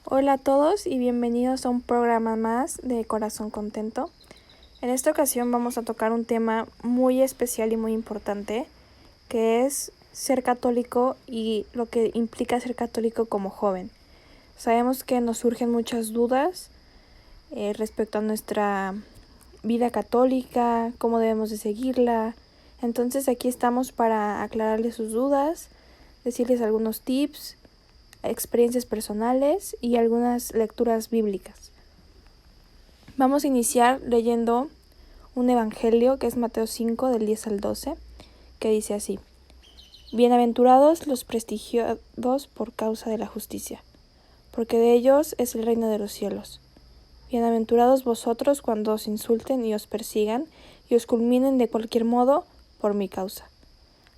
Hola a todos y bienvenidos a un programa más de Corazón Contento. En esta ocasión vamos a tocar un tema muy especial y muy importante, que es ser católico y lo que implica ser católico como joven. Sabemos que nos surgen muchas dudas respecto a nuestra vida católica, cómo debemos de seguirla. Entonces aquí estamos para aclararles sus dudas, decirles algunos tips, experiencias personales y algunas lecturas bíblicas. Vamos a iniciar leyendo un evangelio que es Mateo 5 del 10 al 12, que dice así: Bienaventurados los prestigiados por causa de la justicia, porque de ellos es el reino de los cielos. Bienaventurados vosotros cuando os insulten y os persigan y os culminen de cualquier modo por mi causa.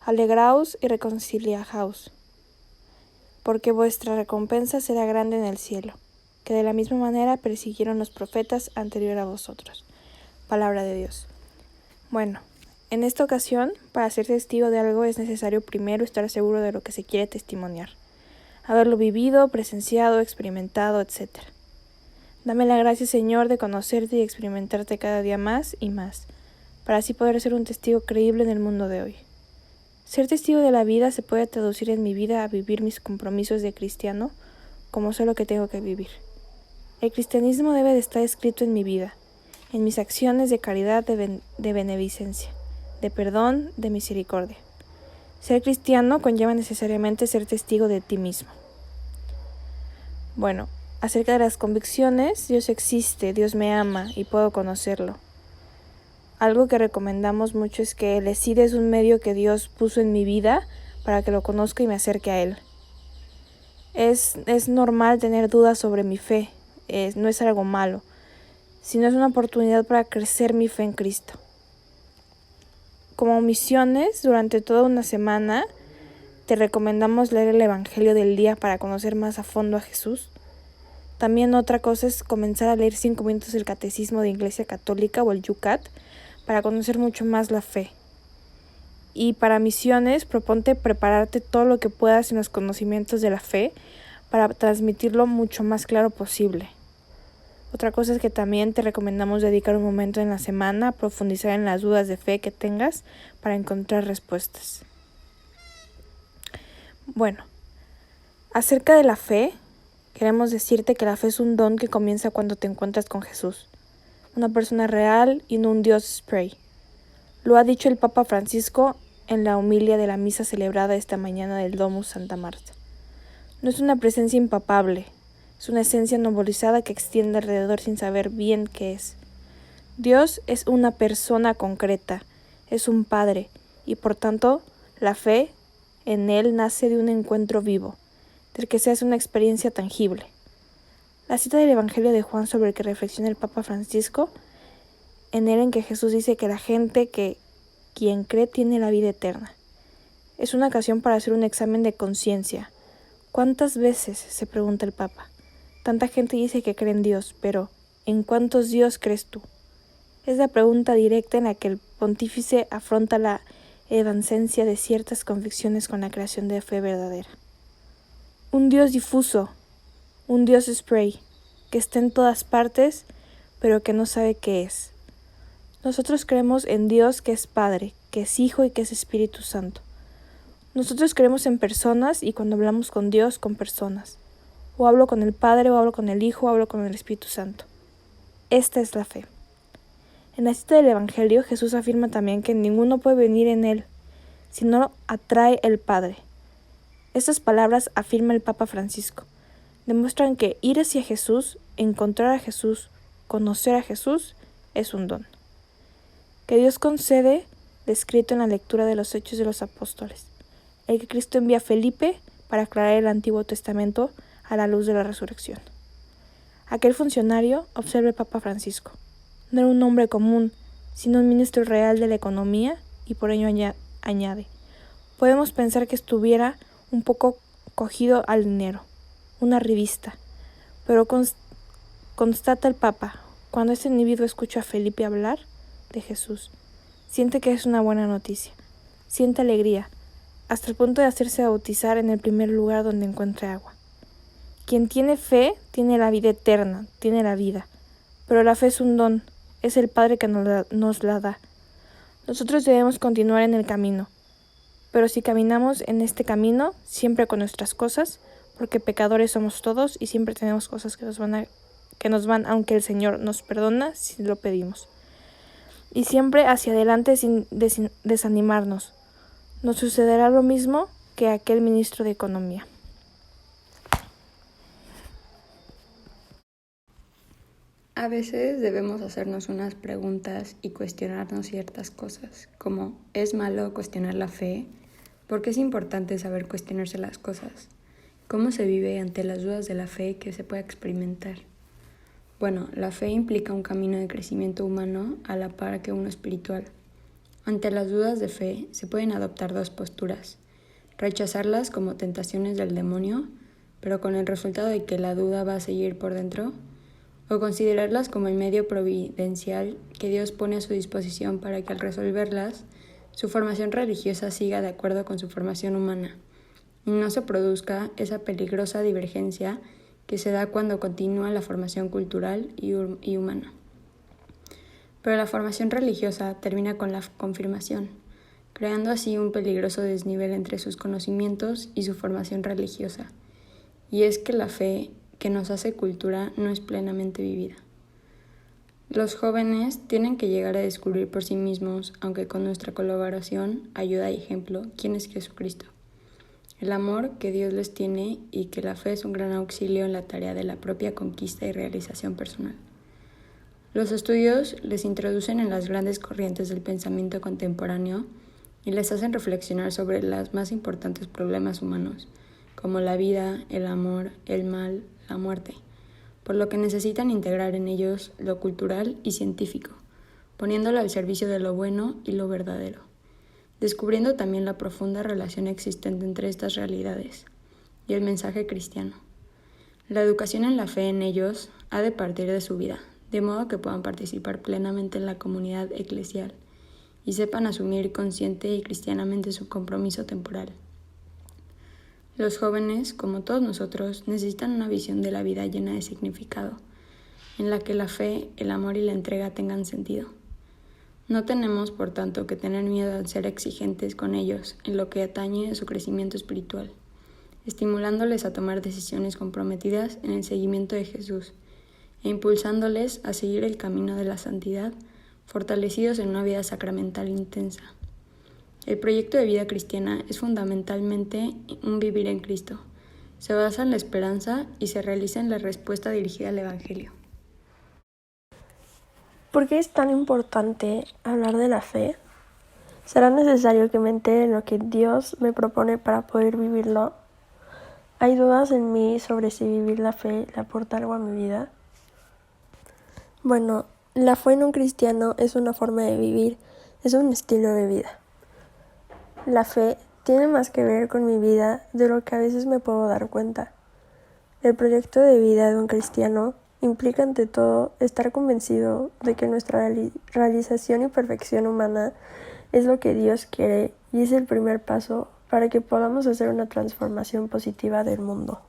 Alegraos y reconciliaos, porque vuestra recompensa será grande en el cielo, que de la misma manera persiguieron los profetas anterior a vosotros. Palabra de Dios. Bueno, en esta ocasión, para ser testigo de algo es necesario primero estar seguro de lo que se quiere testimoniar, haberlo vivido, presenciado, experimentado, etc. Dame la gracia, Señor, de conocerte y experimentarte cada día más y más, para así poder ser un testigo creíble en el mundo de hoy. Ser testigo de la vida se puede traducir en mi vida a vivir mis compromisos de cristiano como sé lo que tengo que vivir. El cristianismo debe de estar escrito en mi vida, en mis acciones de caridad, de beneficencia, de perdón, de misericordia. Ser cristiano conlleva necesariamente ser testigo de ti mismo. Bueno, acerca de las convicciones, Dios existe, Dios me ama y puedo conocerlo. Algo que recomendamos mucho es que el ESID es un medio que Dios puso en mi vida para que lo conozca y me acerque a Él. Es normal tener dudas sobre mi fe, no es algo malo, sino es una oportunidad para crecer mi fe en Cristo. Como misiones, durante toda una semana, te recomendamos leer el Evangelio del día para conocer más a fondo a Jesús. También otra cosa es comenzar a leer 5 minutos del Catecismo de Iglesia Católica o el Yucat para conocer mucho más la fe. Y para misiones, proponte prepararte todo lo que puedas en los conocimientos de la fe para transmitirlo mucho más claro posible. Otra cosa es que también te recomendamos dedicar un momento en la semana a profundizar en las dudas de fe que tengas para encontrar respuestas. Bueno, acerca de la fe, queremos decirte que la fe es un don que comienza cuando te encuentras con Jesús, una persona real y no un Dios spray. Lo ha dicho el Papa Francisco en la homilia de la misa celebrada esta mañana del Domus Santa Marta. No es una presencia impapable, es una esencia nebulizada que extiende alrededor sin saber bien qué es. Dios es una persona concreta, es un Padre, y por tanto, la fe en Él nace de un encuentro vivo, del que se hace una experiencia tangible. La cita del Evangelio de Juan sobre el que reflexiona el Papa Francisco, en que Jesús dice que la gente que quien cree tiene la vida eterna. Es una ocasión para hacer un examen de conciencia. ¿Cuántas veces, se pregunta el Papa? Tanta gente dice que cree en Dios, pero ¿en cuántos Dios crees tú? Es la pregunta directa en la que el pontífice afronta la evanescencia de ciertas convicciones con la creación de fe verdadera. Un Dios difuso, un Dios spray, que está en todas partes, pero que no sabe qué es. Nosotros creemos en Dios que es Padre, que es Hijo y que es Espíritu Santo. Nosotros creemos en personas y cuando hablamos con Dios, con personas. O hablo con el Padre, o hablo con el Hijo, o hablo con el Espíritu Santo. Esta es la fe. En la cita del Evangelio, Jesús afirma también que ninguno puede venir en Él, si no lo atrae el Padre. Estas palabras afirma el Papa Francisco. Demuestran que ir hacia Jesús, encontrar a Jesús, conocer a Jesús, es un don que Dios concede, descrito en la lectura de los Hechos de los Apóstoles, el que Cristo envía a Felipe para aclarar el Antiguo Testamento a la luz de la resurrección. Aquel funcionario, observa el Papa Francisco, no era un hombre común, sino un ministro real de la economía y por ello añade, podemos pensar que estuviera un poco cogido al dinero, una revista, pero constata el Papa, cuando este individuo escucha a Felipe hablar de Jesús, siente que es una buena noticia, siente alegría, hasta el punto de hacerse bautizar en el primer lugar donde encuentre agua. Quien tiene fe tiene la vida eterna, tiene la vida. Pero la fe es un don, es el Padre que nos la da. Nosotros debemos continuar en el camino. Pero si caminamos en este camino, siempre con nuestras cosas, porque pecadores somos todos y siempre tenemos cosas que nos van, aunque el Señor nos perdona si lo pedimos. Y siempre hacia adelante sin desanimarnos. Nos sucederá lo mismo que a aquel ministro de Economía. A veces debemos hacernos unas preguntas y cuestionarnos ciertas cosas, como ¿es malo cuestionar la fe? ¿Por qué es importante saber cuestionarse las cosas? ¿Cómo se vive ante las dudas de la fe que se puede experimentar? Bueno, la fe implica un camino de crecimiento humano a la par que uno espiritual. Ante las dudas de fe se pueden adoptar dos posturas: rechazarlas como tentaciones del demonio, pero con el resultado de que la duda va a seguir por dentro, o considerarlas como el medio providencial que Dios pone a su disposición para que al resolverlas, su formación religiosa siga de acuerdo con su formación humana, y no se produzca esa peligrosa divergencia que se da cuando continúa la formación cultural y humana. Pero la formación religiosa termina con la confirmación, creando así un peligroso desnivel entre sus conocimientos y su formación religiosa, y es que la fe que nos hace cultura no es plenamente vivida. Los jóvenes tienen que llegar a descubrir por sí mismos, aunque con nuestra colaboración, ayuda y ejemplo, quién es Jesucristo, el amor que Dios les tiene y que la fe es un gran auxilio en la tarea de la propia conquista y realización personal. Los estudios les introducen en las grandes corrientes del pensamiento contemporáneo y les hacen reflexionar sobre los más importantes problemas humanos, como la vida, el amor, el mal, la muerte, por lo que necesitan integrar en ellos lo cultural y científico, poniéndolo al servicio de lo bueno y lo verdadero, descubriendo también la profunda relación existente entre estas realidades y el mensaje cristiano. La educación en la fe en ellos ha de partir de su vida, de modo que puedan participar plenamente en la comunidad eclesial y sepan asumir consciente y cristianamente su compromiso temporal. Los jóvenes, como todos nosotros, necesitan una visión de la vida llena de significado, en la que la fe, el amor y la entrega tengan sentido. No tenemos, por tanto, que tener miedo a ser exigentes con ellos en lo que atañe a su crecimiento espiritual, estimulándoles a tomar decisiones comprometidas en el seguimiento de Jesús e impulsándoles a seguir el camino de la santidad, fortalecidos en una vida sacramental intensa. El proyecto de vida cristiana es fundamentalmente un vivir en Cristo. Se basa en la esperanza y se realiza en la respuesta dirigida al Evangelio. ¿Por qué es tan importante hablar de la fe? ¿Será necesario que me entere en lo que Dios me propone para poder vivirlo? ¿Hay dudas en mí sobre si vivir la fe le aporta algo a mi vida? Bueno, la fe en un cristiano es una forma de vivir, es un estilo de vida. La fe tiene más que ver con mi vida de lo que a veces me puedo dar cuenta. El proyecto de vida de un cristiano implica ante todo estar convencido de que nuestra realización y perfección humana es lo que Dios quiere y es el primer paso para que podamos hacer una transformación positiva del mundo.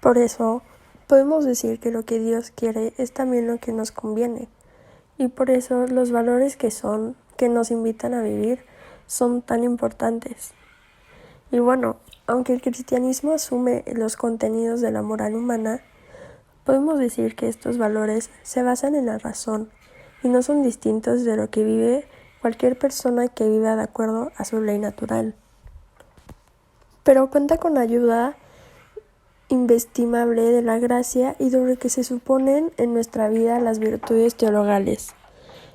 Por eso, podemos decir que lo que Dios quiere es también lo que nos conviene, y por eso los valores que nos invitan a vivir, son tan importantes. Y bueno, aunque el cristianismo asume los contenidos de la moral humana, podemos decir que estos valores se basan en la razón y no son distintos de lo que vive cualquier persona que viva de acuerdo a su ley natural. Pero cuenta con ayuda inestimable de la gracia y de lo que se suponen en nuestra vida las virtudes teologales.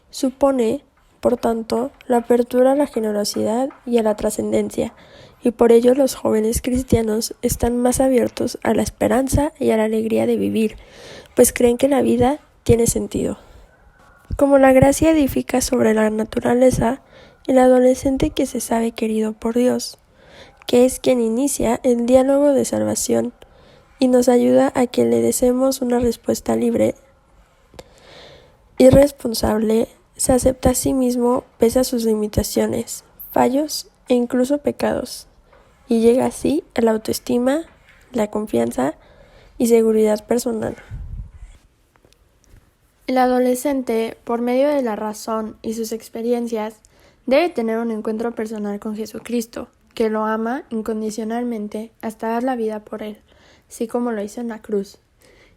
Supone, por tanto, la apertura a la generosidad y a la trascendencia, y por ello los jóvenes cristianos están más abiertos a la esperanza y a la alegría de vivir, pues creen que la vida tiene sentido. Como la gracia edifica sobre la naturaleza, el adolescente que se sabe querido por Dios, que es quien inicia el diálogo de salvación y nos ayuda a que le deseemos una respuesta libre y responsable, se acepta a sí mismo pese a sus limitaciones, fallos e incluso pecados, y llega así a la autoestima, la confianza y seguridad personal. El adolescente, por medio de la razón y sus experiencias, debe tener un encuentro personal con Jesucristo, que lo ama incondicionalmente hasta dar la vida por él, así como lo hizo en la cruz.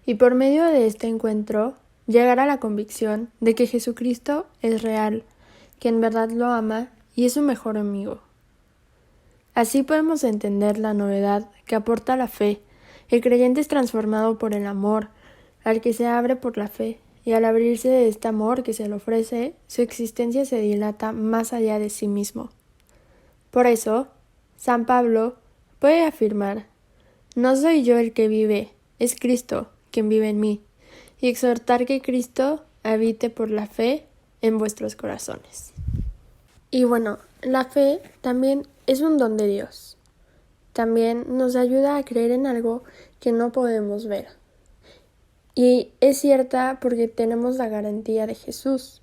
Y por medio de este encuentro, llegar a la convicción de que Jesucristo es real, que en verdad lo ama y es su mejor amigo. Así podemos entender la novedad que aporta la fe. El creyente es transformado por el amor, al que se abre por la fe, y al abrirse de este amor que se le ofrece, su existencia se dilata más allá de sí mismo. Por eso, San Pablo puede afirmar: no soy yo el que vive, es Cristo quien vive en mí, y exhortar que Cristo habite por la fe en vuestros corazones. Y bueno, la fe también es un don de Dios. También nos ayuda a creer en algo que no podemos ver. Y es cierta porque tenemos la garantía de Jesús.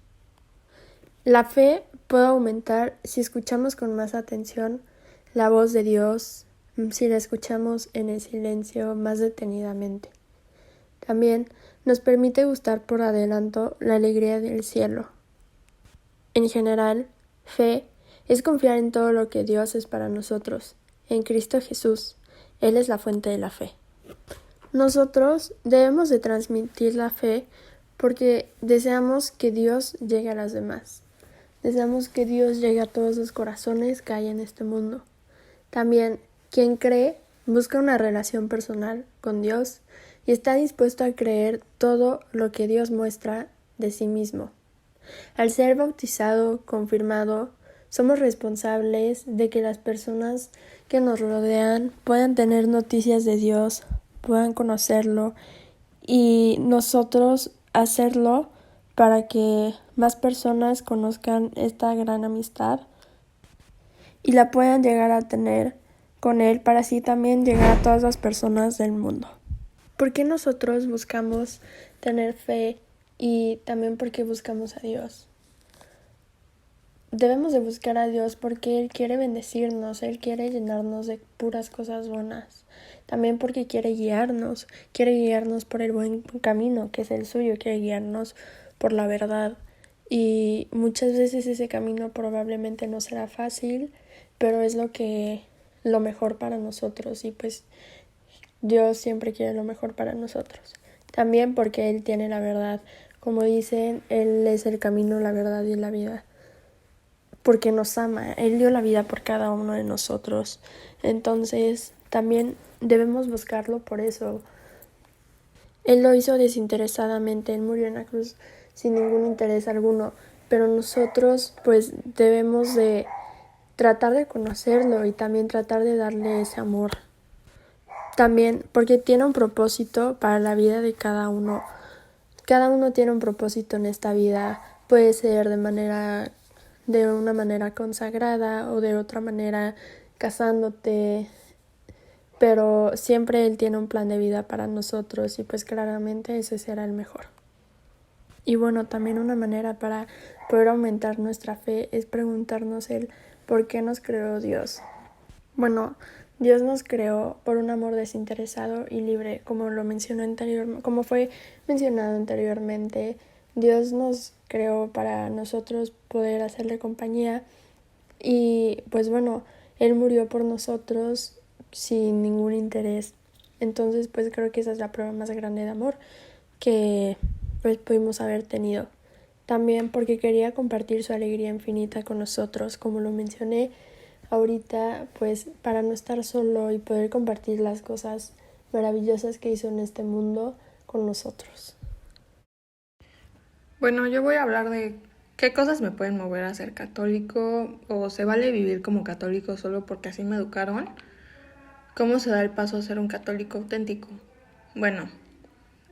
La fe puede aumentar si escuchamos con más atención la voz de Dios, si la escuchamos en el silencio más detenidamente. También nos permite gustar por adelanto la alegría del cielo. En general, fe es confiar en todo lo que Dios es para nosotros, en Cristo Jesús. Él es la fuente de la fe. Nosotros debemos de transmitir la fe porque deseamos que Dios llegue a los demás. Deseamos que Dios llegue a todos los corazones que hay en este mundo. También, quien cree busca una relación personal con Dios y está dispuesto a creer todo lo que Dios muestra de sí mismo. Al ser bautizado, confirmado, somos responsables de que las personas que nos rodean puedan tener noticias de Dios, puedan conocerlo y nosotros hacerlo para que más personas conozcan esta gran amistad y la puedan llegar a tener con Él para así también llegar a todas las personas del mundo. ¿Por qué nosotros buscamos tener fe y también por qué buscamos a Dios? Debemos de buscar a Dios porque Él quiere bendecirnos, Él quiere llenarnos de puras cosas buenas. También porque quiere guiarnos por el buen camino, que es el suyo, quiere guiarnos por la verdad. Y muchas veces ese camino probablemente no será fácil, pero es lo mejor para nosotros y pues Dios siempre quiere lo mejor para nosotros. También porque Él tiene la verdad. Como dicen, Él es el camino, la verdad y la vida. Porque nos ama, Él dio la vida por cada uno de nosotros. Entonces, también debemos buscarlo por eso. Él lo hizo desinteresadamente, Él murió en la cruz sin ningún interés alguno. Pero nosotros, pues, debemos de tratar de conocerlo y también tratar de darle ese amor. También porque tiene un propósito para la vida de cada uno. Cada uno tiene un propósito en esta vida. Puede ser de una manera consagrada o de otra manera casándote, pero siempre Él tiene un plan de vida para nosotros y pues claramente ese será el mejor. Y bueno, también una manera para poder aumentar nuestra fe es preguntarnos el ¿por qué nos creó Dios? Bueno, Dios nos creó por un amor desinteresado y libre, como fue mencionado anteriormente. Dios nos creó para nosotros poder hacerle compañía y pues bueno, Él murió por nosotros sin ningún interés. Entonces pues creo que esa es la prueba más grande de amor que pues pudimos haber tenido. También porque quería compartir su alegría infinita con nosotros, como lo mencioné ahorita, pues para no estar solo y poder compartir las cosas maravillosas que hizo en este mundo con nosotros. Bueno, yo voy a hablar de qué cosas me pueden mover a ser católico o se vale vivir como católico solo porque así me educaron. ¿Cómo se da el paso a ser un católico auténtico? Bueno,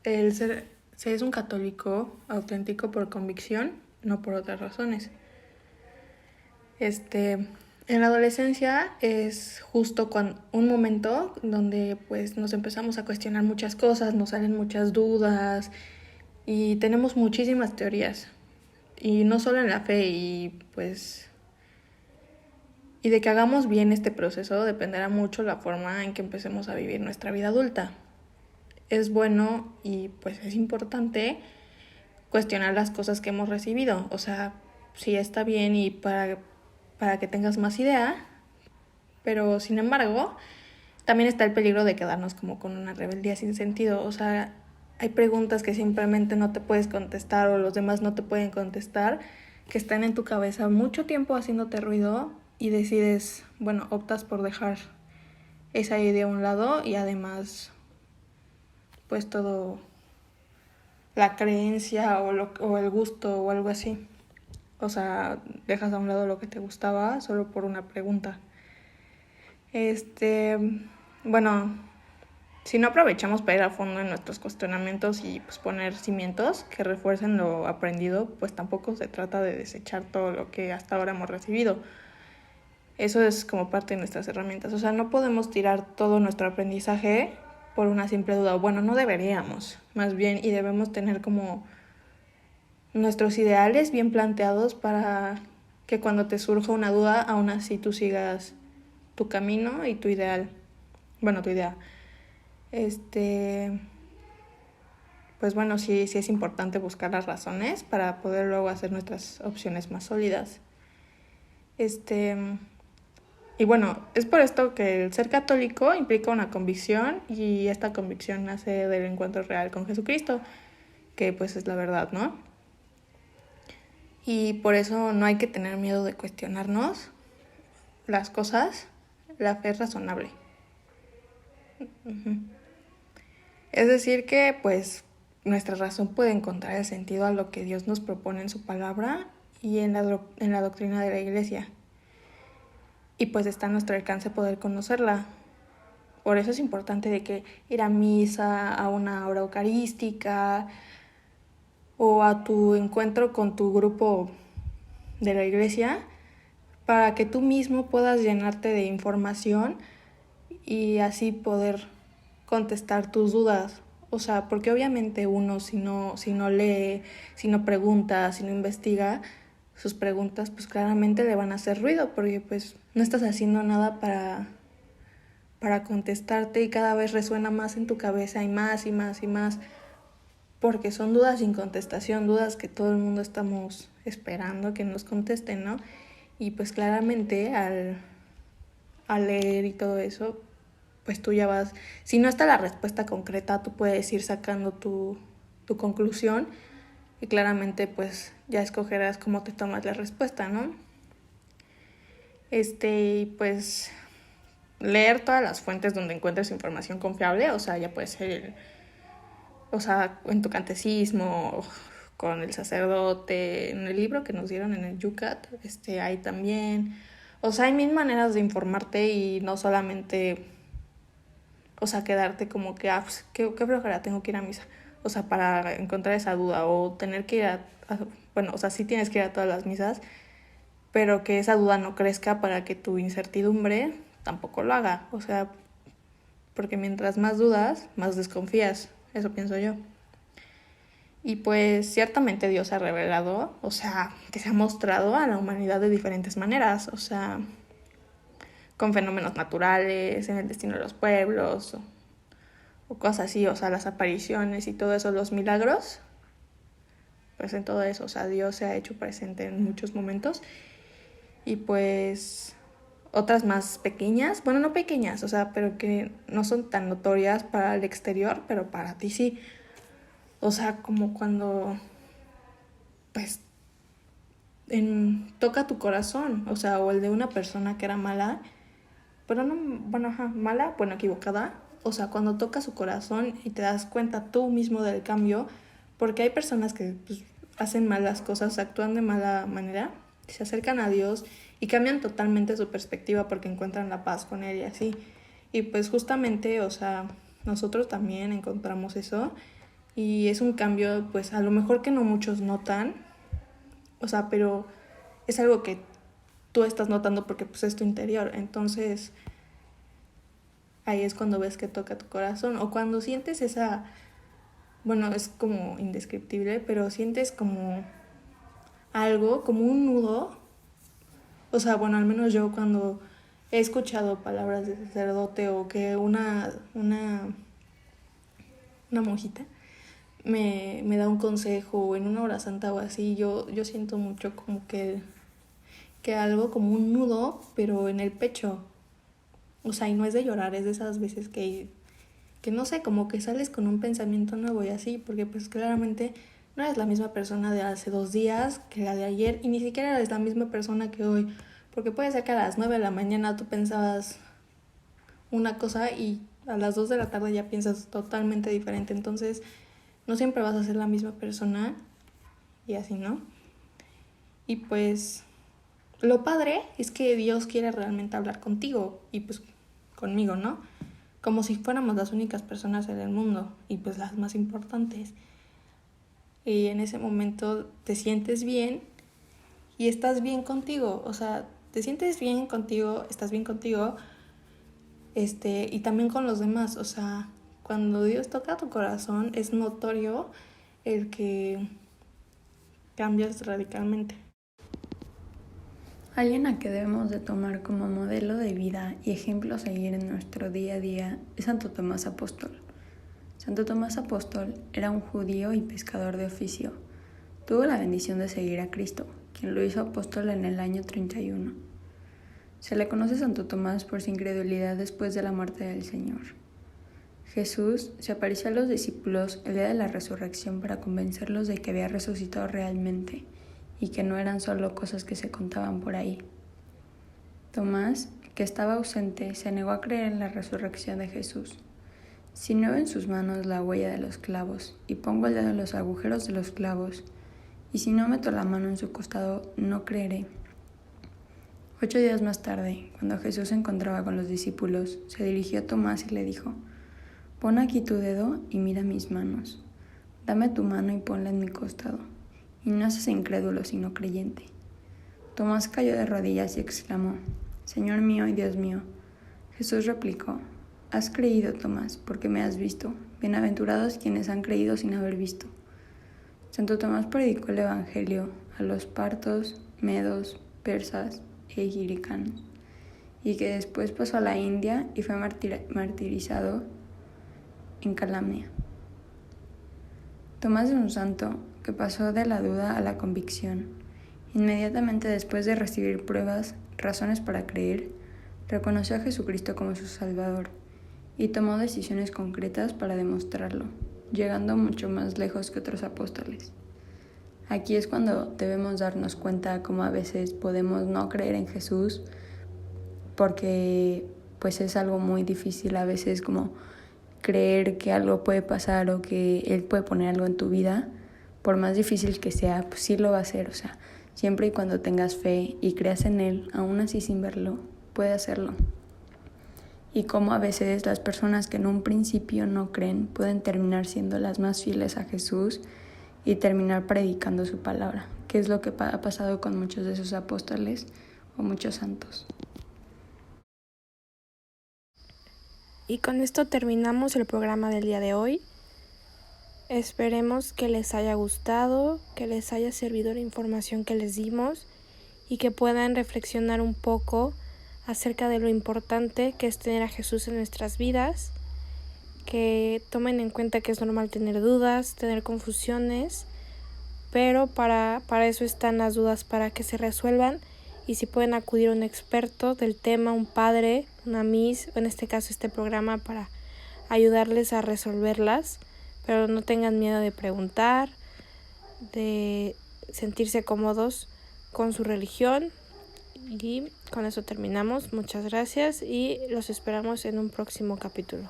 se es un católico auténtico por convicción, no por otras razones. En la adolescencia es justo un momento donde pues nos empezamos a cuestionar muchas cosas, nos salen muchas dudas y tenemos muchísimas teorías. Y no solo en la fe y de que hagamos bien este proceso dependerá mucho la forma en que empecemos a vivir nuestra vida adulta. es bueno y pues es importante cuestionar las cosas que hemos recibido. O sea, sí está bien y para que tengas más idea, pero sin embargo, también está el peligro de quedarnos como con una rebeldía sin sentido. O sea, hay preguntas que simplemente no te puedes contestar o los demás no te pueden contestar, que están en tu cabeza mucho tiempo haciéndote ruido y decides, bueno, optas por dejar esa idea a un lado y además, pues todo, la creencia o el gusto o algo así. O sea, dejas a un lado lo que te gustaba solo por una pregunta. Bueno, si no aprovechamos para ir a fondo en nuestros cuestionamientos y pues poner cimientos que refuercen lo aprendido, pues tampoco se trata de desechar todo lo que hasta ahora hemos recibido. Eso es como parte de nuestras herramientas. O sea, no podemos tirar todo nuestro aprendizaje por una simple duda. Bueno, no deberíamos, más bien, y debemos tener como nuestros ideales bien planteados para que cuando te surja una duda, aún así tú sigas tu camino y tu ideal. Bueno, tu idea. Pues bueno, sí es importante buscar las razones para poder luego hacer nuestras opciones más sólidas. Y bueno, es por esto que el ser católico implica una convicción y esta convicción nace del encuentro real con Jesucristo, que pues es la verdad, ¿no? Y por eso no hay que tener miedo de cuestionarnos las cosas. La fe es razonable. Es decir que pues nuestra razón puede encontrar el sentido a lo que Dios nos propone en su palabra y en la doctrina de la Iglesia. Y pues está a nuestro alcance poder conocerla. Por eso es importante de que ir a misa, a una hora eucarística o a tu encuentro con tu grupo de la iglesia para que tú mismo puedas llenarte de información y así poder contestar tus dudas. O sea, porque obviamente uno si no lee, si no pregunta, si no investiga, sus preguntas pues claramente le van a hacer ruido porque pues no estás haciendo nada para contestarte y cada vez resuena más en tu cabeza y más y más y más porque son dudas sin contestación, dudas que todo el mundo estamos esperando que nos contesten, ¿no? Y pues claramente al leer y todo eso, pues tú ya vas, si no está la respuesta concreta, tú puedes ir sacando tu conclusión y claramente pues ya escogerás cómo te tomas la respuesta, ¿no? Pues leer todas las fuentes donde encuentres información confiable, o sea, ya puede ser en tu catecismo, con el sacerdote, en el libro que nos dieron en el Yucat, hay también, o sea, hay mil maneras de informarte y no solamente, o sea, quedarte como que, pues, qué flojera, tengo que ir a misa, o sea, para encontrar esa duda, o tener que ir sí tienes que ir a todas las misas, pero que esa duda no crezca para que tu incertidumbre tampoco lo haga, o sea, porque mientras más dudas, más desconfías, eso pienso yo. Y pues ciertamente Dios se ha revelado, o sea, que se ha mostrado a la humanidad de diferentes maneras, o sea, con fenómenos naturales, en el destino de los pueblos, o cosas así, o sea, las apariciones y todo eso, los milagros, pues en todo eso, o sea, Dios se ha hecho presente en muchos momentos. Y pues otras más pequeñas, bueno, no pequeñas, o sea, pero que no son tan notorias para el exterior, pero para ti sí. O sea, como cuando, pues, toca tu corazón, o sea, o el de una persona que era mala, pero no, mala, equivocada. O sea, cuando toca su corazón y te das cuenta tú mismo del cambio, porque hay personas que pues, hacen malas cosas, actúan de mala manera, se acercan a Dios y cambian totalmente su perspectiva porque encuentran la paz con Él y así. Y pues justamente, o sea, nosotros también encontramos eso y es un cambio, pues a lo mejor que no muchos notan, o sea, pero es algo que tú estás notando porque pues es tu interior. Entonces, ahí es cuando ves que toca tu corazón o cuando sientes esa, bueno, es como indescriptible, pero sientes como algo, como un nudo. O sea, bueno, al menos yo cuando he escuchado palabras de sacerdote o que una una monjita, me da un consejo en una hora santa o así, yo siento mucho como que algo como un nudo, pero en el pecho. O sea, y no es de llorar, es de esas veces que no sé, como que sales con un pensamiento nuevo y así, porque pues claramente no eres la misma persona de hace 2 días que la de ayer, y ni siquiera eres la misma persona que hoy, porque puede ser que a las 9 de la mañana tú pensabas una cosa y a las 2 de la tarde ya piensas totalmente diferente, entonces no siempre vas a ser la misma persona y así, ¿no? Y pues lo padre es que Dios quiere realmente hablar contigo y pues conmigo, ¿no? Como si fuéramos las únicas personas en el mundo y pues las más importantes. Y en ese momento te sientes bien y estás bien contigo, o sea, te sientes bien contigo, estás bien contigo, y también con los demás, o sea, cuando Dios toca tu corazón es notorio el que cambias radicalmente. Alguien a que debemos de tomar como modelo de vida y ejemplo a seguir en nuestro día a día es Santo Tomás Apóstol. Santo Tomás Apóstol era un judío y pescador de oficio. Tuvo la bendición de seguir a Cristo, quien lo hizo apóstol en el año 31. Se le conoce a Santo Tomás por su incredulidad después de la muerte del Señor. Jesús se apareció a los discípulos el día de la resurrección para convencerlos de que había resucitado realmente y que no eran solo cosas que se contaban por ahí. Tomás, que estaba ausente, se negó a creer en la resurrección de Jesús. Si no veo en sus manos la huella de los clavos y pongo el dedo en los agujeros de los clavos, y si no meto la mano en su costado, no creeré. 8 días más tarde, cuando Jesús se encontraba con los discípulos, se dirigió a Tomás y le dijo: «Pon aquí tu dedo y mira mis manos. Dame tu mano y ponla en mi costado. Y no seas incrédulo, sino creyente». Tomás cayó de rodillas y exclamó: «Señor mío y Dios mío». Jesús replicó: «Has creído, Tomás, porque me has visto. Bienaventurados quienes han creído sin haber visto». Santo Tomás predicó el Evangelio a los partos, medos, persas e giricanos, y que después pasó a la India y fue martirizado en Calamnia. Tomás es un santo que pasó de la duda a la convicción. Inmediatamente después de recibir pruebas, razones para creer, reconoció a Jesucristo como su Salvador y tomó decisiones concretas para demostrarlo, llegando mucho más lejos que otros apóstoles. Aquí es cuando debemos darnos cuenta cómo a veces podemos no creer en Jesús porque pues es algo muy difícil a veces como creer que algo puede pasar o que Él puede poner algo en tu vida. Por más difícil que sea, pues sí lo va a hacer, o sea, siempre y cuando tengas fe y creas en Él, aún así sin verlo, puede hacerlo. Y cómo a veces las personas que en un principio no creen pueden terminar siendo las más fieles a Jesús y terminar predicando su palabra, que es lo que ha pasado con muchos de esos apóstoles o muchos santos. Y con esto terminamos el programa del día de hoy. Esperemos que les haya gustado, que les haya servido la información que les dimos y que puedan reflexionar un poco acerca de lo importante que es tener a Jesús en nuestras vidas, que tomen en cuenta que es normal tener dudas, tener confusiones, pero para eso están las dudas, para que se resuelvan, y si pueden acudir a un experto del tema, un padre, una miss, o en este caso este programa, para ayudarles a resolverlas, pero no tengan miedo de preguntar, de sentirse cómodos con su religión. Y con eso terminamos. Muchas gracias y los esperamos en un próximo capítulo.